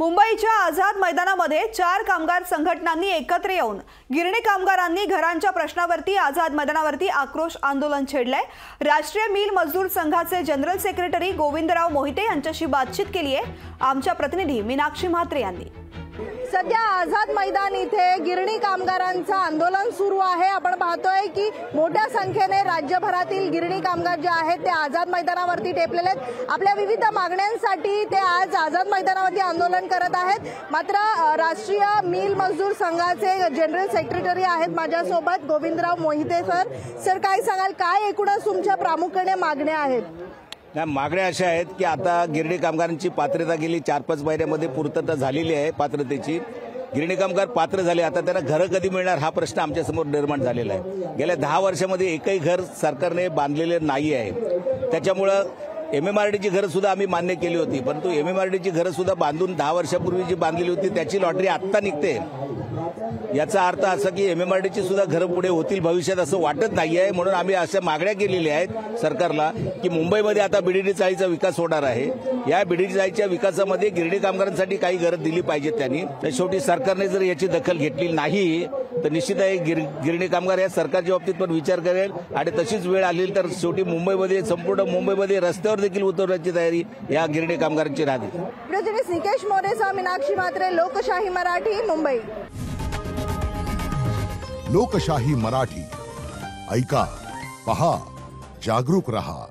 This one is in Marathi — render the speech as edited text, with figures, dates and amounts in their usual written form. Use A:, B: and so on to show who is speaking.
A: मुंबईच्या आझाद मैदानामध्ये 4 कामगार संघटनांनी एकत्र येऊन गिरणी कामगारांनी घरांच्या प्रश्नावरती आझाद मैदानावरती आक्रोश आंदोलन छेडलंय। राष्ट्रीय मिल मजदूर संघाचे जनरल सेक्रेटरी गोविंदराव मोहिते यांच्याशी बातचीत केली आहे आमच्या प्रतिनिधी मीनाक्षी म्हात्रे यांनी।
B: सध्या आझाद मैदान इथे गिरणी कामगारांचं आंदोलन सुरू आहे। आपण पाहतोय की मोठ्या संख्येने राज्यभरातील गिरणी कामगार जे आहेत ते आझाद मैदानावरती टेपलेले आहेत। आपल्या विविध मागण्यांसाठी ते आज आझाद मैदानावरती आंदोलन करत आहेत। मात्र राष्ट्रीय मिल मजदूर संघाचे जनरल सेक्रेटरी आहेत माझ्यासोबत गोविंदराव मोहिते सर काय सांगाल, काय एकूणच तुमच्या प्रामुख्याने मागण्या आहेत?
C: मागण्या अशा आहेत की आता गिरणी कामगारांची पात्रता गेली 4-5 महिन्यामध्ये पूर्तता झालेली आहे। पात्रतेची गिरणी कामगार पात्र झाले, आता त्यांना घरं कधी मिळणार हा प्रश्न आमच्या समोर निर्माण झालेला आहे। गेल्या 10 वर्षामध्ये एकही घर सरकारने बांधलेले नाही आहे। त्याच्यामुळे MMRDची घरं सुद्धा आम्ही मान्य केली होती, परंतु MMRDची घरं सुद्धा बांधून 10 वर्षापूर्वी जी बांधलेली होती त्याची लॉटरी आत्ता निघते। याचा अर्थ असा की MMRDची सुद्धा घरं पुढे होतील भविष्यात असं वाटत नाहीये। म्हणून आम्ही अशा मागण्या केलेल्या आहेत सरकारला की मुंबईमध्ये आता BDD चाळीचा विकास होणार आहे। या BDD चाळीच्या विकासामध्ये गिरणी कामगारांसाठी काही घरं दिली पाहिजेत त्यांनी। तर शेवटी सरकारने जर याची दखल घेतली नाही तर निश्चित आहे गिरणी कामगार या सरकारच्या बाबतीत पण विचार करेल आणि तशीच वेळ आली तर शेवटी मुंबईमध्ये संपूर्ण मुंबईमध्ये रस्त्यावर देखील उतरण्याची तयारी या गिरणी कामगारांची राहते।
B: प्रतिनिधी निकेश मोरेसह मीनाक्षी म्हात्रे, लोकशाही मराठी, मुंबई।
D: लोकशाही मराठी, ऐका, पहा, जागरूक रहा।